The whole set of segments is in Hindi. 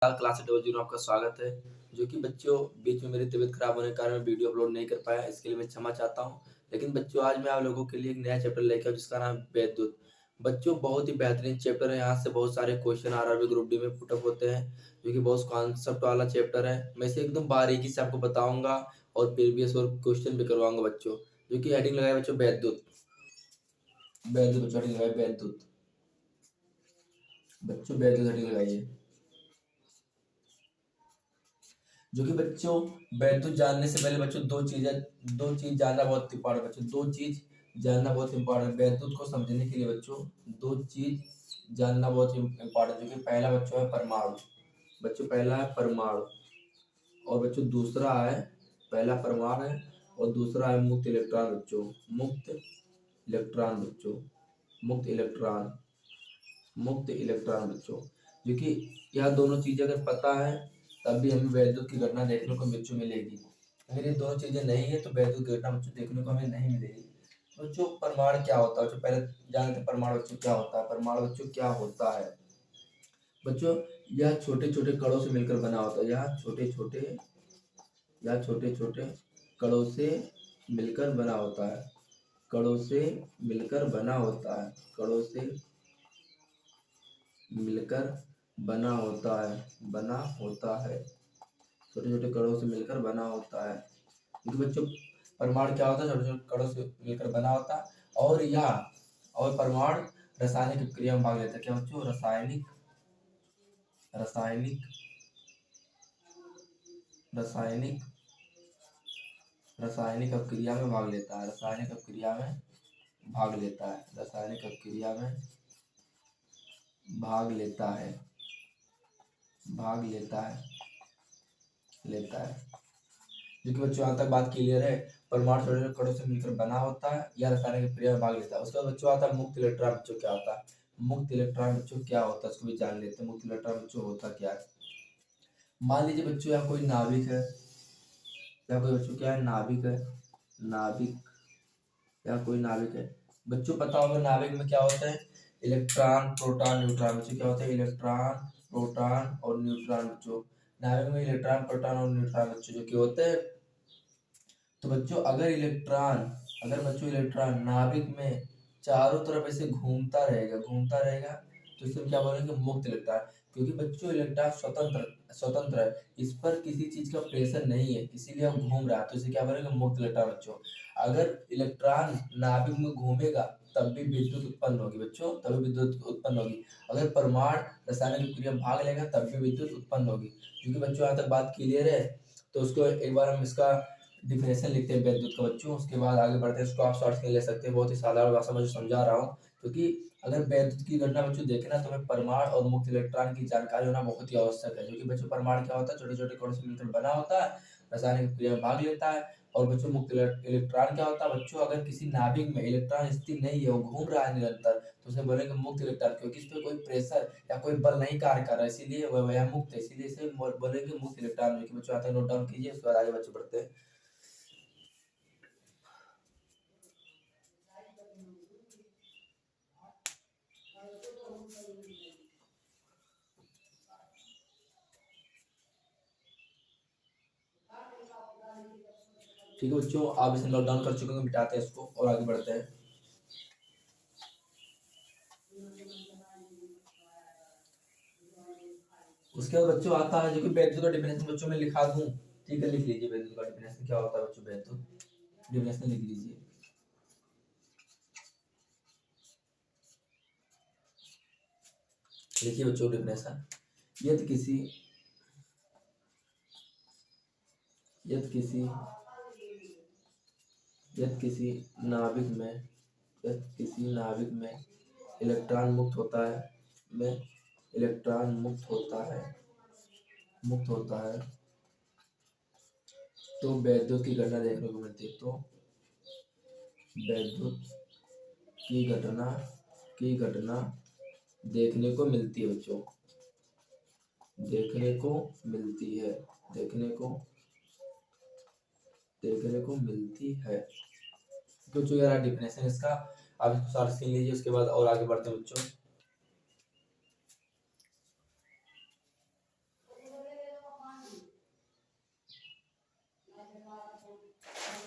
क्लास 00 में आपका स्वागत है। जो कि बच्चों बीच में मेरी तबीयत खराब होने के कारण मैं वीडियो अपलोड नहीं कर पाया, इसके लिए मैं क्षमा चाहता हूँ। लेकिन बच्चों आज मैं आप लोगों के लिए एक नया चैप्टर लेके आया जिसका नाम है वैद्युत। बच्चों बहुत ही बेहतरीन चैप्टर है, यहाँ से बहुत सारे क्वेश्चन आरआरबी ग्रुप डी में पुट अप होते हैं, जो कि बहुत कॉन्सेप्ट वाला चैप्टर है। मैं इसे एकदम बारीकी से आपको बताऊंगा और प्रीवियस और क्वेश्चन भी करवाऊंगा बच्चों। जो कि हेडिंग लगाए बच्चों वैद्युत। वैद्युत बच्चों हेडिंग लगाए वैद्युत। बच्चों वैद्युत हेडिंग लगाइए। जो कि बच्चों वैद्युत जानने से पहले बच्चों दो चीज जानना बहुत इम्पोर्टेंट। बच्चों दो चीज जानना बहुत इम्पोर्टेंट वैद्युत को समझने के लिए। बच्चों दो चीज जानना बहुत इम्पोर्टेंट, जो कि पहला बच्चों है परमाणु। बच्चों पहला है परमाणु और बच्चों दूसरा है, पहला परमाणु है और दूसरा है मुक्त इलेक्ट्रॉन। बच्चों मुक्त इलेक्ट्रॉन। बच्चों मुक्त इलेक्ट्रॉन। मुक्त इलेक्ट्रॉन बच्चों, जो कि यह दोनों चीजें अगर पता है तब भी हमें वैद्युत की घटना देखने को बच्चों मिलेगी। अगर ये दोनों चीजें नहीं है तो वैद्युत की घटना बच्चों देखने को हमें नहीं मिलेगी। तो बच्चों परमाणु क्या होता है? बच्चों पहले जानते हैं परमाणु बच्चों क्या होता है। परमाणु बच्चों क्या होता है? बच्चों यह छोटे छोटे कणों से मिलकर बना होता है। यह छोटे छोटे कणों से मिलकर बना होता है। कणों से मिलकर बना होता है। कणों से मिलकर बना होता है। बना होता है। छोटे छोटे कणों से मिलकर बना होता है। क्योंकि बच्चों परमाणु क्या होता है? छोटे छोटे कणों से मिलकर बना होता है। और परमाणु रासायनिक क्रिया में भाग लेता है। क्या बच्चों? रासायनिक रासायनिक रासायनिक रासायनिक अभिक्रिया में भाग लेता है। रासायनिक अभिक्रिया में भाग लेता है। रासायनिक अभिक्रिया में भाग लेता है। भाग लेता है। लेता है। क्योंकि बच्चों यहाँ तक बात क्लियर है। परमाणु छोटे छोटे कणों से मिलकर बना होता है या रासायनिक क्रिया में भाग लेता है। उसके बाद बच्चों आता है मुक्त इलेक्ट्रॉन। बच्चों क्या होता है? मुक्त इलेक्ट्रॉन बच्चों क्या होता है, उसको भी जान लेते हैं। मुक्त इलेक्ट्रॉन बच्चों होता क्या है? मान लीजिए बच्चों यहाँ कोई नाभिक है, या कोई बच्चों क्या है? नाभिक है। नाभिक या कोई नाभिक है। बच्चों पता होगा नाभिक में क्या होता है? Electron proton neutron. बच्चों क्या होता है? इलेक्ट्रॉन प्रोटॉन और न्यूट्रॉन। बच्चों नाभिक में इलेक्ट्रॉन प्रोटॉन और न्यूट्रॉन बच्चों जो कि होते हैं। तो बच्चों अगर बच्चों इलेक्ट्रॉन नाभिक में चारों तरफ ऐसे घूमता रहेगा तो इसे हम क्या बोलेंगे? मुक्त इलेक्ट्रॉन। क्योंकि बच्चों इलेक्ट्रॉन स्वतंत्र है, इस पर किसी चीज का प्रेशर नहीं है, इसीलिए हम घूम रहा है, तो इसे क्या बोलेंगे? मुक्त इलेक्ट्रॉन। बच्चों अगर इलेक्ट्रॉन नाभिक में घूमेगा तब भी विद्युत उत्पन्न होगी। बच्चों तभी विद्युत उत्पन्न होगी। अगर परमाणु रासायनिक क्रिया में भाग लेगा तब भी विद्युत उत्पन्न होगी। क्योंकि बच्चों यहाँ तक बात क्लियर है। तो उसको एक बार हम इसका डिफिनेशन लिखते हैं वैद्युत का बच्चों, उसके बाद आगे बढ़ते हैं। इसको आप शॉर्ट में ले सकते हैं, बहुत ही साधारण भाषा में जो समझा रहा हूँ। क्योंकि अगर वैद्युत की गणना बच्चों देखना तो हमें परमाणु और मुक्त इलेक्ट्रॉन की जानकारी होना बहुत ही आवश्यक है। जो कि बच्चों परमाणु क्या होता है? छोटे छोटे कणों से मिलकर बना होता है, रासायनिक क्रिया में भाग लेता है। और बच्चों मुक्त इलेक्ट्रॉन क्या होता है? बच्चों अगर किसी नाभिक में इलेक्ट्रॉन स्थिर नहीं है, वो घूम रहा है निरंतर, तो उसे बोलेंगे मुक्त इलेक्ट्रॉन। क्योंकि इस पर कोई प्रेशर या कोई बल नहीं कार्य कर रहा है, इसीलिए वह मुक्त है, इसीलिए इसे बोलेंगे मुक्त इलेक्ट्रॉन। जो कि बच्चों आता है, नोट डाउन कीजिए, उसके बाद आगे बच्चे बढ़ते हैं। ठीक है बच्चों, आप इसे नोट डाउन कर चुके हैं, मिटाते हैं इसको और आगे बढ़ते हैं। उसके बाद बच्चों आता है जो कि वैद्युत का डिफिनेशन बच्चों में लिखा दूं। ठीक है, लिख लीजिए वैद्युत का डिफिनेशन क्या होता है बच्चों। वैद्युत डिफिनेशन लिख लीजिए। लिखिए बच्चों डिफिनेशन। यदि किसी यदि किसी यदि किसी नाभिक में यदि किसी नाभिक में इलेक्ट्रॉन मुक्त होता है में इलेक्ट्रॉन मुक्त होता है तो वैद्युत की घटना देखने को मिलती है। तो वैद्युत की घटना देखने को मिलती है बच्चों। देखने को मिलती है। देखने को मिलती है। तो जो यार डिफिनेशन इसका, आप इसको सारा सीन लीजिए, उसके बाद और आगे बढ़ते हैं बच्चों।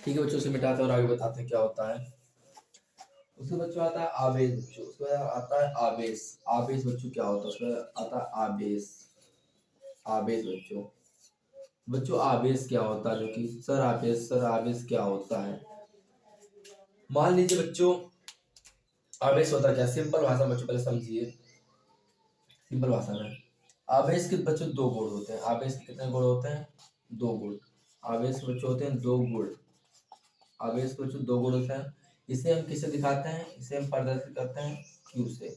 ठीक है बच्चों, से मिटाते हैं और आगे बताते हैं क्या होता है। उसके बच्चों आता है आवेश बच्चों, उसके बाद आता है आवेश। आवेश बच्चों क्या होता है, उसके बाद आता है आवेश। आवेश बच्चों, बच्चों आवेश क्या होता है, जो कि सर आवेश क्या होता है। मान लीजिए बच्चों, आवेश होता है क्या, सिंपल भाषा में बच्चों पहले समझिए। सिंपल भाषा में आवेश के बच्चों दो गुण होते हैं। आवेश के कितने गुण होते हैं, दो गुण। आवेश के बच्चों होते हैं दो गुण। आवेश के बच्चों दो गुण होते हैं। इसे हम किससे दिखाते हैं, इसे हम प्रदर्शित करते हैं क्यू से।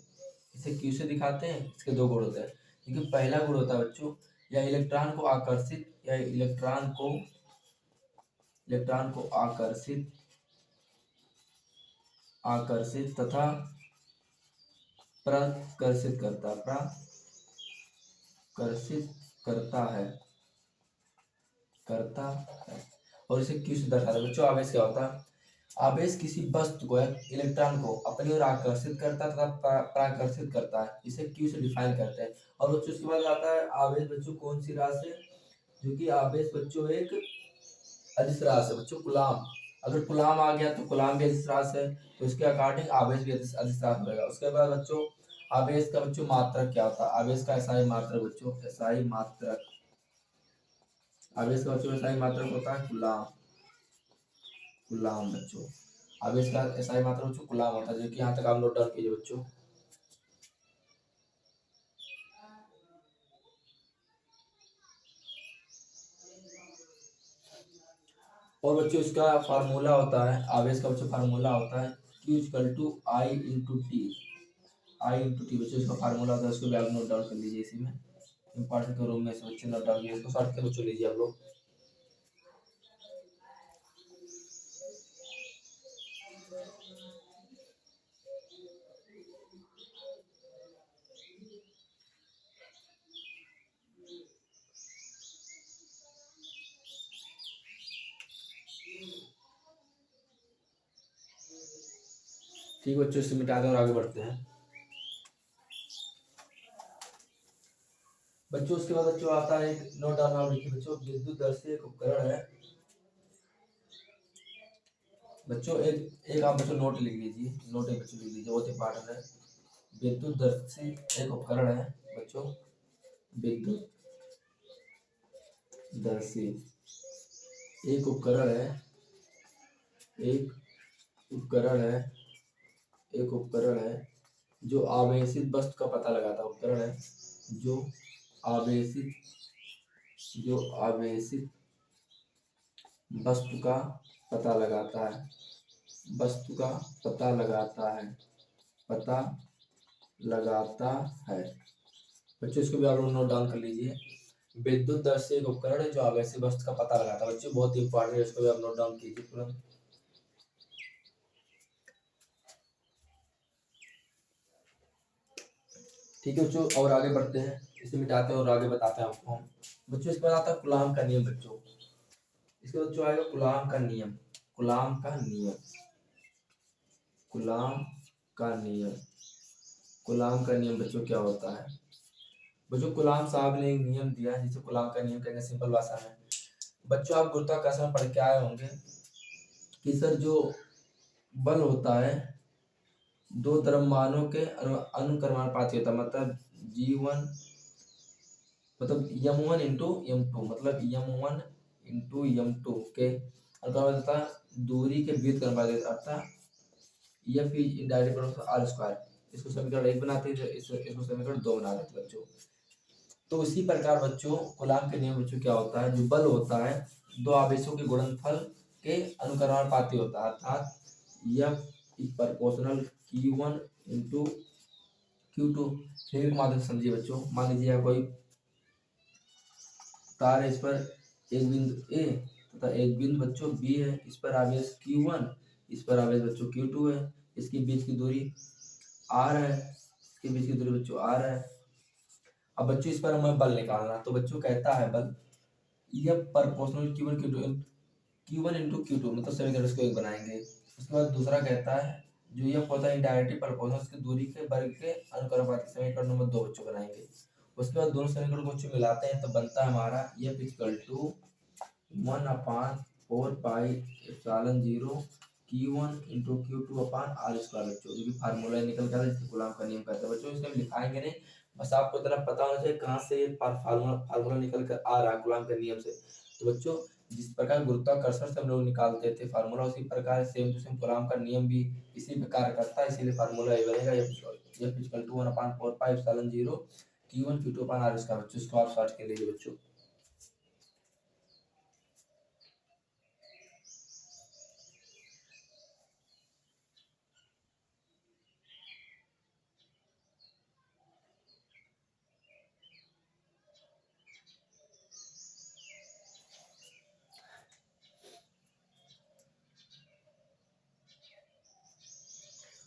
इसे क्यू से दिखाते हैं, इसके दो गुण होते हैं। क्योंकि पहला गुण होता है बच्चों, या इलेक्ट्रॉन को आकर्षित, या इलेक्ट्रॉन को आकर्षित आकर्षित तथा प्रकर्षित करता है करता है और इसे क्यू से दर्शाता है। बच्चों आवेश क्या होता है, आवेश किसी वस्तु को या इलेक्ट्रॉन को अपनी ओर आकर्षित करता है तथा प्राकर्षित करता है। इसे क्यू से डिफाइन करते हैं। और बच्चों उसके बाद आता है आवेश बच्चों कौन सी राशि, जो कि आवेश बच्चों एक अदिश राशि है बच्चों, कुलाम। अगर कुलाम आ गया तो कुलाम भी अदिश राशि है, तो इसके अकॉर्डिंग आवेश भी अदिश राशि रहेगा। उसके बाद बच्चों आवेश का बच्चों मात्रक क्या होता है, आवेश का एसआई मात्रक बच्चों, एसआई मात्रक। आवेश का बच्चों एसआई मात्रक होता है कुलाम। कुलाम बच्चों, आवेश का एसआई मात्रक बच्चों कुलाम होता है, जो कि यहाँ तक आप नोट डाउन कीजिए बच्चों। और बच्चों इसका फार्मूला होता है, आवेश का बच्चों फार्मूला होता है Q equal to I into T. I into T बच्चों इसका फार्मूला होता है, उसको भी आप नोट डाउन कर लीजिए। इसी में इंपॉर्टेंट के रूम में से बच्चे नोट डाउन कीजिए, इसको शॉर्ट के बच्चों लीजिए आप लोग। ठीक बच्चों, इससे मिटाते हैं और आगे बढ़ते हैं। बच्चों उसके बाद बच्चों आता है एक नोट डाउन आप लिखिए बच्चों, विद्युत दर से एक उपकरण है। बच्चों एक एक आप बच्चों नोट लिख लीजिए, नोट एक बच्चों लिख लीजिए, बहुत इंपॉर्टेंट है। विद्युत दर से एक उपकरण है बच्चों, विद्युत दर से एक उपकरण है, एक उपकरण है, एक उपकरण है जो आवेशित वस्तु का पता लगाता है। उपकरण है जो आवेशित वस्तु का पता लगाता है, वस्तु का पता लगाता है, पता लगाता है। बच्चों इसको भी आप लोग नोट डाउन कर लीजिए। विद्युत दर से एक उपकरण है जो आवेशित वस्तु का पता लगाता है। बच्चों बहुत इंपॉर्टेंट है, इसको भी आप नोट डाउन कीजिए तुरंत। ठीक है बच्चों, और आगे बढ़ते हैं, इसे मिटाते हैं और आगे बताते हैं आपको हम। बच्चों इसके बाद आता है कूलाम का नियम बच्चों। इसके बाद बच्चों आएगा कूलाम का नियम। कूलाम का नियम, कूलाम का नियम, कूलाम का नियम बच्चों क्या होता है। बच्चों कूलाम साहब ने एक नियम दिया है जिसे कूलाम का नियम कहते हैं सिंपल भाषा में। बच्चों आप गुरुत्वाकर्षण में पढ़ के आए होंगे कि सर जो बल होता है दो द्रव्यमानों के अनुक्रमानुपाती होता है। मतलब G1 मतलब m1 इंटू m2, मतलब m1 इंटू m2 के अनुपात होता है दूरी के बीच का अनुपात, अर्थात F is indirect proportional R square. इसको समीकरण 1 बनाते हैं, इसको समीकरण 2 बना देते हैं बच्चों। तो इसी प्रकार बच्चों कूलाम के नियम बच्चों क्या होता है, जो बल होता है दो आवेशों के गुणनफल के अनुक्रमानुपाती होता है, अर्थात F is proportional Q1 into Q2। फिर माध्यम से समझिए बच्चों, मान लीजिए यहाँ कोई तार है, इस पर एक बिंदु A तथा एक बिंदु बच्चों B है। इस पर आवेश Q1, इस पर आवेश बच्चों Q2 है। इसके बीच की दूरी R है, इसके बीच की दूरी बच्चों R है। अब बच्चों इस पर हमें बल निकालना, तो बच्चों कहता है बल F proportional Q1 into Q2, मतलब समीकरण इसको एक बनाएंगे। उसके बाद दूसरा कहता है जो F होता है इनडायरेक्टली प्रोपोर्शनल उसकी दूरी के वर्ग के अनुक्रमानुपाती, समीकरण नंबर 2 बच्चों बनाएंगे। उसके बाद दोनों समीकरण को बच्चों मिलाते हैं तो बनता है हमारा F equal to 1/2 4 pi epsilon 0 Q1 into Q2 upon R square बच्चों, जो कि फार्मूला निकल कर जिसको कूलम्ब का नियम कहते हैं बच्चों। इसमें हम लिखाएंगे नहीं, बस आपको इतना पता होना चाहिए कहाँ से ये फार्मूला फार्मूला निकल कर आ रहा है कूलम्ब के नियम से। तो बच्चों जिस प्रकार गुरुत्वाकर्षण से हम लोग निकालते थे फार्मूला, उसी प्रकार सेम टू सेम कूलम्ब का नियम भी इसी प्रकार करता है, इसीलिए फार्मूला ये बनेगा F equal to 1/4 pi epsilon 0 Q1 Q2 upon R square बच्चों। इसको आप शॉर्ट के लीजिए बच्चों।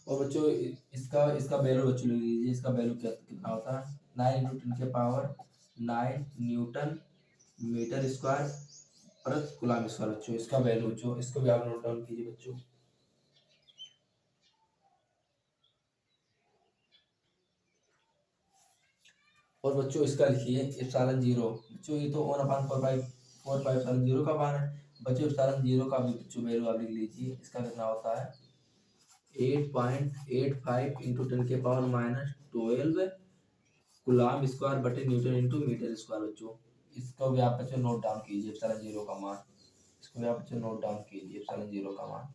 और बच्चों इसका इसका वैल्यू बच्चों लिख लीजिए, इसका वैल्यू कितना होता है 9 न्यूटन मीटर स्क्वायर प्रति कूलम्ब स्क्वायर बच्चों। इसका वैल्यू बच्चों, इसको भी आप नोट डाउन कीजिए बच्चों। और बच्चों इसका लिखिए एप्सिलॉन 0 बच्चों, ये तो 1/4 पाई एप्सिलॉन 0 का मान है बच्चों। एप्सिलॉन 0 का भी बच्चों वैल्यू आप लिख लीजिए, इसका कितना होता है 8.85 इंटू 10⁻⁻12 कूलम्ब स्क्वायर बटे न्यूटन इंटू मीटर स्क्वायर बच्चों। इसको भी आप बच्चों नोट डाउन कीजिए एप्सिलॉन 0 का मान, इसको भी आप बच्चों नोट डाउन कीजिए एप्सिलॉन 0 का मान।